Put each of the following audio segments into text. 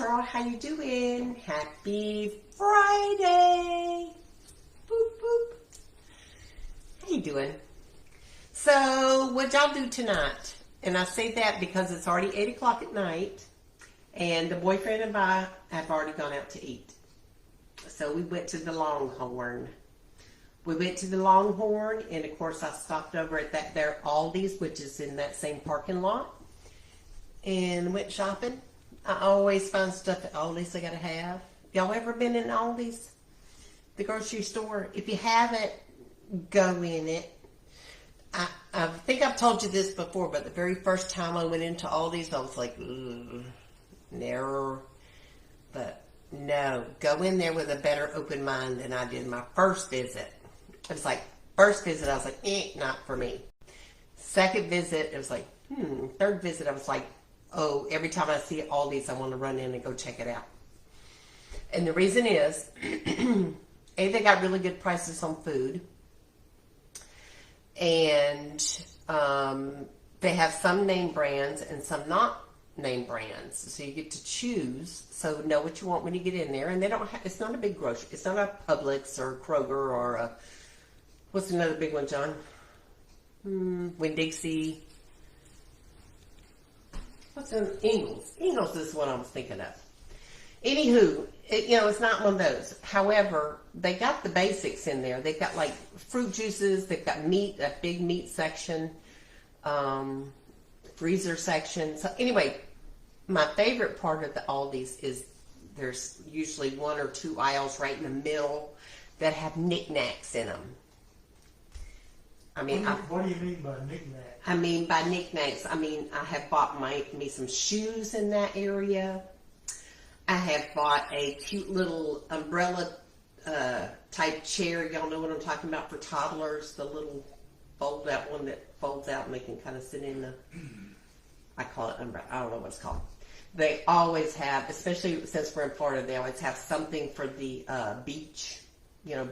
girl, how you doing? Happy Friday. Boop, boop. How you doing? So, what y'all do tonight? And I say that because it's already 8 o'clock at night, and the boyfriend and I have already gone out to eat. So we went to the Longhorn. And of course I stopped over at that there Aldi's, which is in that same parking lot, and went shopping. I always find stuff at Aldi's I gotta have. Y'all ever been in Aldi's? The grocery store? If you haven't, go in it. I think I've told you this before, but the very first time I went into Aldi's, I was like, never. But no, go in there with a better open mind than I did my first visit. It was like, first visit, I was like, not for me. Second visit, it was like, Third visit, I was like, oh, every time I see Aldi's, I want to run in and go check it out. And the reason is, A, they got really good prices on food. And they have some name brands and some not name brands. So you get to choose. So know what you want when you get in there. And they don't have, it's not a big grocery. It's not a Publix or Kroger or a, what's another big one, John? Winn-Dixie. What's an Ingles? Ingles is what I was thinking of. Anywho, it's not one of those. However, they got the basics in there. They've got like fruit juices. They've got meat, a big meat section, freezer section. So anyway, my favorite part of the Aldi's is there's usually one or two aisles right in the middle that have knickknacks in them. I mean, what do you mean by knickknacks? I mean, by knickknacks, I have bought me some shoes in that area. I have bought a cute little umbrella type chair. Y'all know what I'm talking about for toddlers. The little fold out one that folds out and they can kind of sit in the, I call it umbrella. I don't know what it's called. They always have, especially since we're in Florida, they always have something for the beach,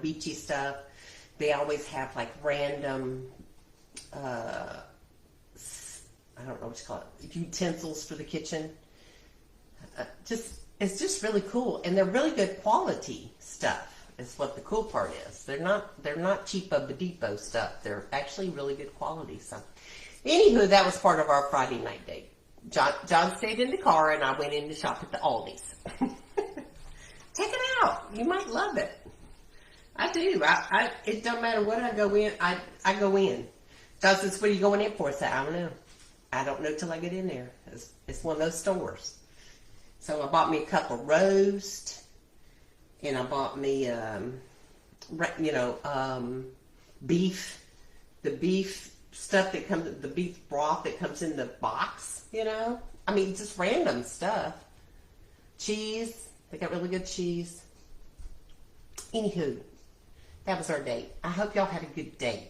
beachy stuff. They always have like random, I don't know what you call it, utensils for the kitchen. It's just really cool, and they're really good quality stuff. Is what the cool part is. They're not cheap of the depot stuff. They're actually really good quality stuff. Anywho, that was part of our Friday night date. John stayed in the car, and I went in to shop at the Aldi's. Check it out. You might love it. I do. It don't matter what I go in. I go in. John says, "What are you going in for?" I said, "I don't know. I don't know till I get in there. It's one of those stores." So I bought me a couple roast, and I bought me, beef, the beef stuff that comes, the beef broth that comes in the box, just random stuff. Cheese, they got really good cheese. Anywho, that was our date. I hope y'all had a good date.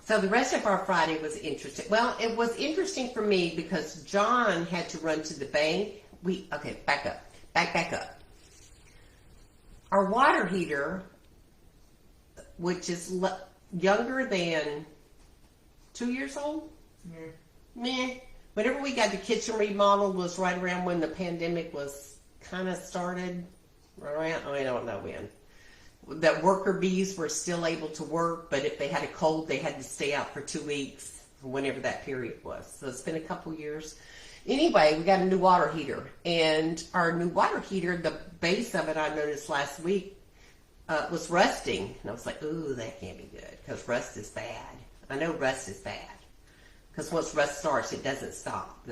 So the rest of our Friday was interesting. Well, it was interesting for me because John had to run to the bank. Back up. Our water heater, which is younger than 2 years old? Meh. Whenever we got the kitchen remodeled was right around when the pandemic was kind of started. I don't know when. That worker bees were still able to work, but if they had a cold, they had to stay out for 2 weeks, whenever that period was. So it's been a couple years. Anyway, we got a new water heater, and our new water heater, the base of it, I noticed last week, was rusting. And I was like, ooh, that can't be good, because rust is bad. I know rust is bad, because once rust starts, it doesn't stop.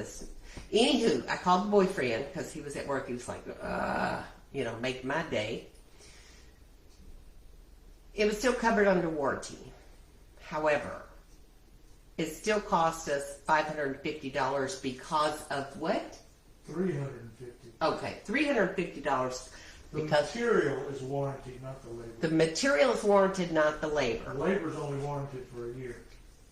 Anywho, I called the boyfriend, because he was at work. He was like, make my day. It was still covered under warranty. However, it still cost us $550 because of what? $350. Okay, $350 because the material is warranted, not the labor. The material is warranted, not the labor. The labor's only warranted for a year.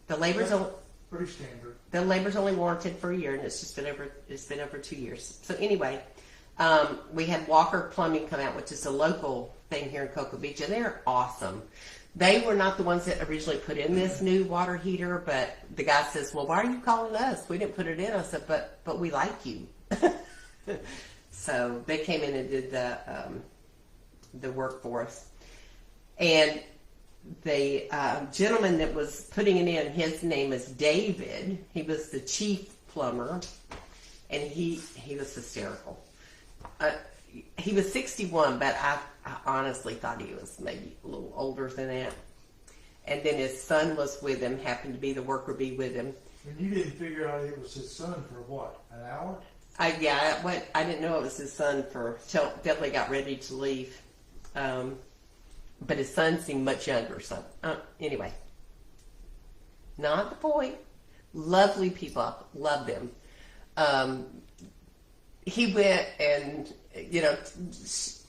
The labor's only pretty standard. The labor's only warranted for a year, and it's been over 2 years. So anyway, we had Walker Plumbing come out, which is a local thing here in Cocoa Beach, and they're awesome. They were not the ones that originally put in this new water heater, but the guy says, well, why are you calling us? We didn't put it in. I said, but we like you. So they came in and did the work for us. And the gentleman that was putting it in, his name is David. He was the chief plumber, and he was hysterical. He was 61, but I honestly thought he was maybe a little older than that. And then his son was with him, happened to be the worker bee with him. And you didn't figure out it was his son for what, an hour? I didn't know it was his son till definitely got ready to leave. But his son seemed much younger, so anyway. Not the point. Lovely people. Love them. He went and,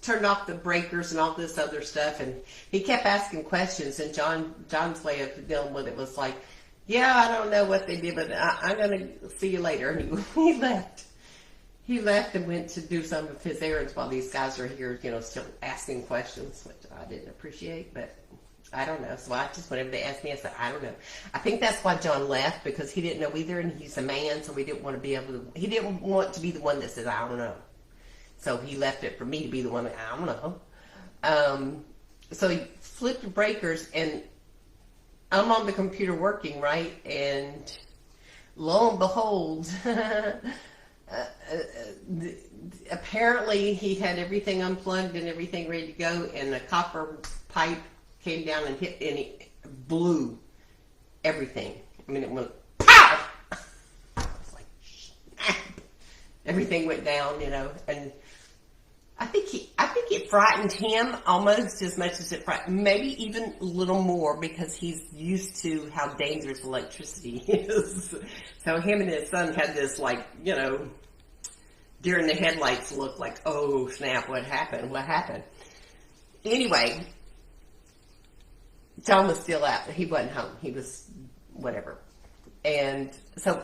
turned off the breakers and all this other stuff, and he kept asking questions, and John's way of dealing with it was like, yeah, I don't know what they did, but I'm going to see you later. And he left. He left and went to do some of his errands while these guys are here, still asking questions, which I didn't appreciate, but I don't know. So I just, whenever they asked me, I said, I don't know. I think that's why John left, because he didn't know either, and he's a man, so he didn't want to be the one that says, I don't know. So he left it for me to be the one that, I don't know. So he flipped the breakers, and I'm on the computer working, right? And lo and behold, apparently he had everything unplugged and everything ready to go, and a copper pipe came down and hit, and it blew everything. I mean, it went pow! I was like, snap! Everything went down, and I think it frightened him almost as much as it frightened, maybe even a little more, because he's used to how dangerous electricity is. So him and his son had this, during the headlights look like, oh snap, what happened? Anyway, John was still out. He wasn't home. He was whatever. And so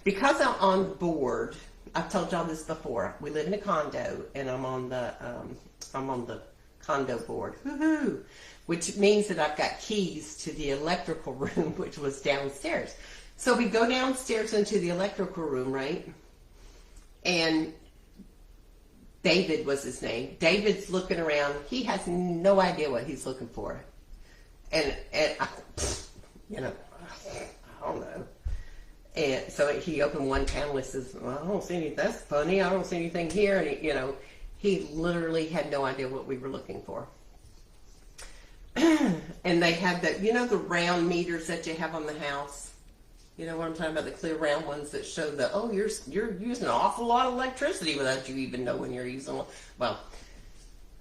because I'm on board, I've told y'all this before. We live in a condo, and I'm on the condo board. Woohoo! Which means that I've got keys to the electrical room, which was downstairs. So we go downstairs into the electrical room, right? And David was his name. David's looking around. He has no idea what he's looking for. And I don't know. And so he opened one panel and says, well, I don't see anything. That's funny. I don't see anything here. And he literally had no idea what we were looking for. And they had the round meters that you have on the house. You know what I'm talking about? The clear round ones that show you're using an awful lot of electricity without you even knowing you're using. Well,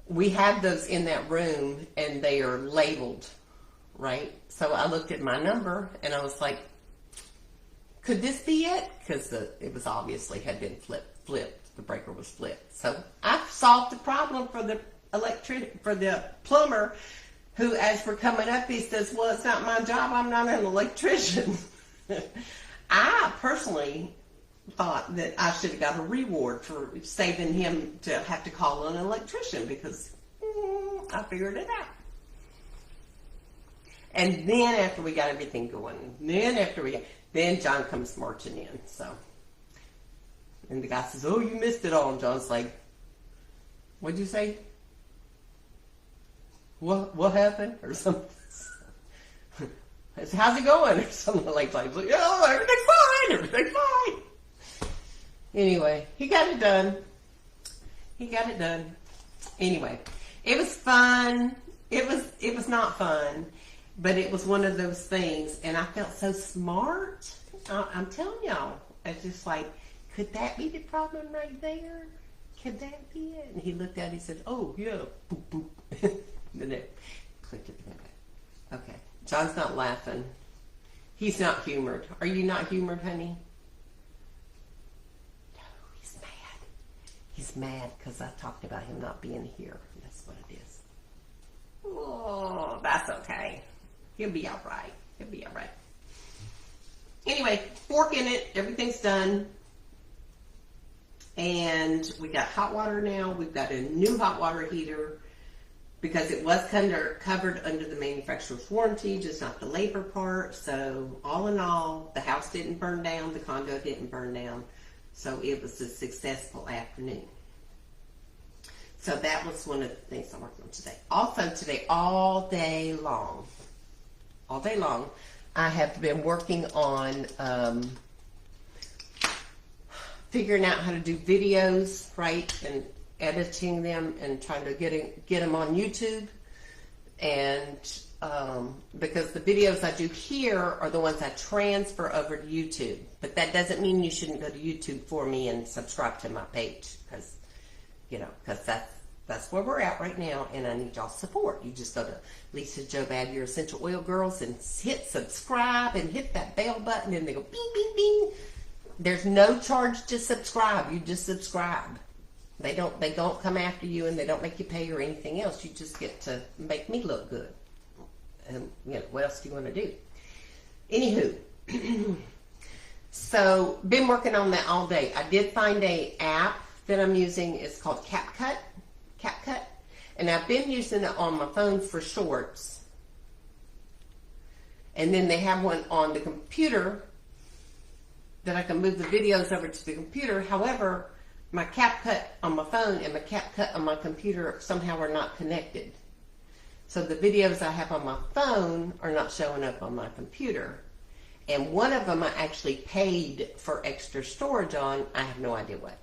we had those in that room, and they are labeled, right? So I looked at my number, and I was like, could this be it? Because it was obviously had been flipped. The breaker was flipped. So I solved the problem for the plumber, who, as we're coming up, he says, well, it's not my job. I'm not an electrician. I personally thought that I should have got a reward for saving him to have to call an electrician, because I figured it out. And then after we got everything going, then John comes marching in. So, and the guy says, oh, you missed it all. And John's like, what'd you say? What happened? Or something. How's it going? Or something like that. He's like, oh, everything's fine. Anyway, he got it done. Anyway, it was fun. It was not fun, but it was one of those things, and I felt so smart. I'm telling y'all, it's just like, could that be the problem right there? Could that be it? And he looked at it, he said, oh, yeah, boop, boop. Then it clicked it back. Okay. John's not laughing. He's not humored. Are you not humored, honey? No, he's mad. He's mad because I talked about him not being here. That's what it is. Oh, that's okay. He'll be all right. Anyway, fork in it. Everything's done. And we got hot water now. We've got a new hot water heater, because it was covered under the manufacturer's warranty, just not the labor part. So all in all, the house didn't burn down, the condo didn't burn down. So it was a successful afternoon. So that was one of the things I'm working on today. Also today, all day long, I have been working on figuring out how to do videos, right, and editing them and trying to get them on YouTube. And because the videos I do here are the ones I transfer over to YouTube. But that doesn't mean you shouldn't go to YouTube for me and subscribe to my page, because that's where we're at right now, and I need y'all's support. You just go to Lisa Jo Bad, Your Essential Oil Girls, and hit subscribe and hit that bell button, and they go bing, bing, bing. There's no charge to subscribe. You just subscribe. They don't come after you, and they don't make you pay or anything else. You just get to make me look good. And what else do you want to do? Anywho, so been working on that all day. I did find a app that I'm using. It's called CapCut, and I've been using it on my phone for shorts. And then they have one on the computer that I can move the videos over to the computer. However, my CapCut on my phone and my CapCut on my computer somehow are not connected. So the videos I have on my phone are not showing up on my computer. And one of them I actually paid for extra storage on. I have no idea what.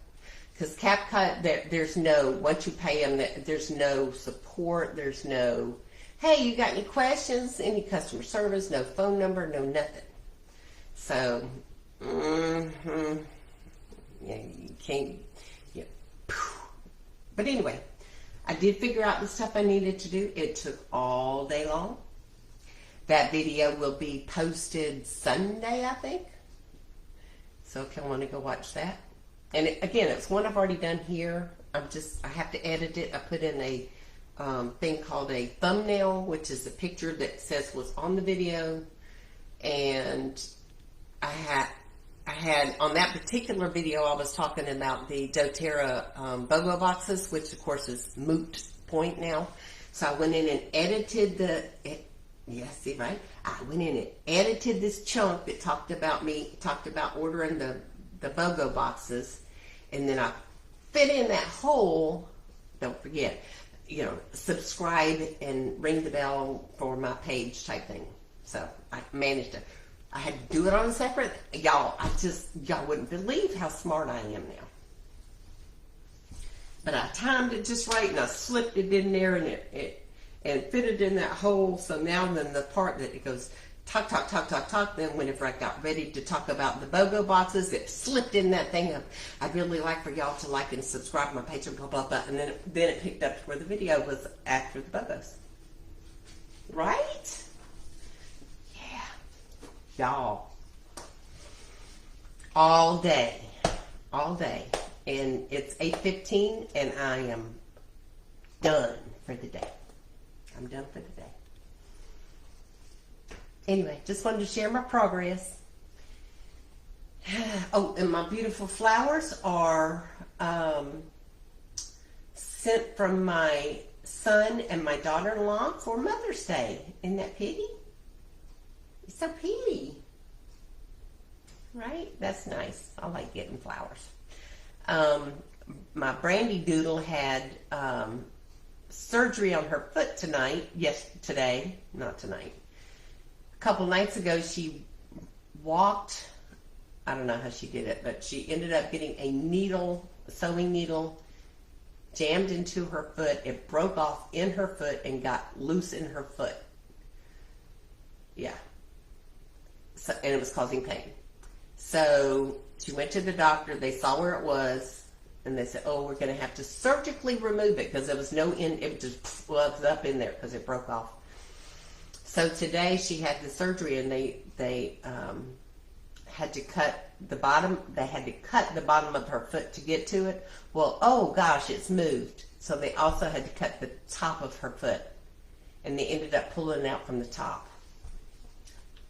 Because CapCut, there's no, once you pay them, there's no support. There's no, hey, you got any questions? Any customer service? No phone number, no nothing. So, yeah, you can't, yeah. But anyway, I did figure out the stuff I needed to do. It took all day long. That video will be posted Sunday, I think. So if you want to go watch that. And again, it's one I've already done here. I have to edit it. I put in a thing called a thumbnail, which is a picture that says what's on the video. And I had on that particular video, I was talking about the doTERRA BOGO boxes, which of course is moot point now. So I went in and edited I went in and edited this chunk that talked about ordering the BOGO boxes, and then I fit in that whole, don't forget, subscribe and ring the bell for my page type thing. So I managed to, I had to do it on a separate, y'all wouldn't believe how smart I am now. But I timed it just right, and I slipped it in there, and it fitted in that hole. So now then the part that it goes talk, then whenever I got ready to talk about the BOGO boxes, it slipped in that thing of, I'd really like for y'all to like and subscribe to my page and blah, blah, blah. And then it picked up where the video was after the BOGOs. Right? Yeah. Y'all. All day. And it's 8:15, and I am done for the day. I'm done for the day. Anyway, just wanted to share my progress. Oh, and my beautiful flowers are sent from my son and my daughter-in-law for Mother's Day. Isn't that pretty? It's so pretty. Right? That's nice. I like getting flowers. My Brandy Doodle had surgery on her foot today, not tonight. A couple nights ago, she walked, I don't know how she did it, but she ended up getting a sewing needle, jammed into her foot. It broke off in her foot and got loose in her foot. Yeah. So, and it was causing pain. So she went to the doctor. They saw where it was, and they said, oh, we're going to have to surgically remove it, because there was no end. It just was up in there because it broke off. So today she had the surgery, and they had to cut the bottom. They had to cut the bottom of her foot to get to it. Well, oh gosh, it's moved. So they also had to cut the top of her foot, and they ended up pulling it out from the top.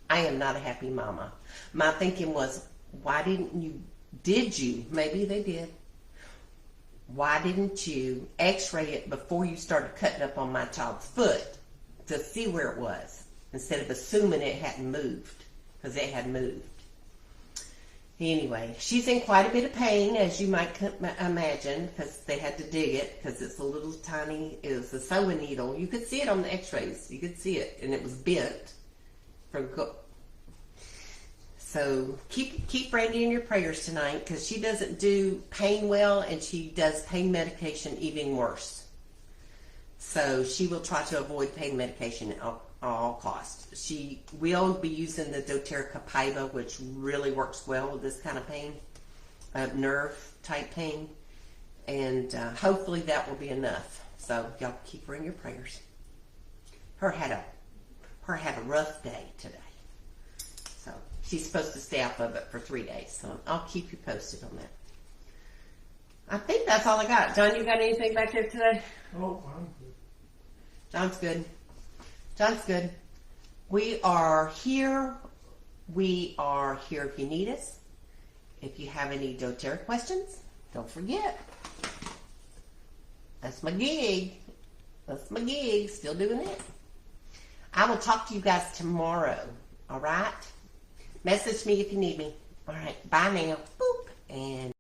I am not a happy mama. My thinking was, did you, maybe they did, why didn't you x-ray it before you started cutting up on my child's foot to see where it was, instead of assuming it hadn't moved, because it had moved. Anyway, she's in quite a bit of pain, as you might imagine, because they had to dig it, because it's a little tiny, it was a sewing needle. You could see it on the x-rays. You could see it, and it was bent. So keep Brandy in your prayers tonight, because she doesn't do pain well, and she does pain medication even worse. So she will try to avoid pain medication at all costs. She will be using the doTERRA Copaiba, which really works well with this kind of pain, nerve type pain, and hopefully that will be enough. So y'all keep her in your prayers. Her had a rough day today. So she's supposed to stay off of it for 3 days. So I'll keep you posted on that. I think that's all I got. John, you got anything back there today? Oh, I'm good. John's good. John's good. We are here. We are here if you need us. If you have any doTERRA questions, don't forget. That's my gig. That's my gig. Still doing it. I will talk to you guys tomorrow. All right? Message me if you need me. All right. Bye now. Boop. And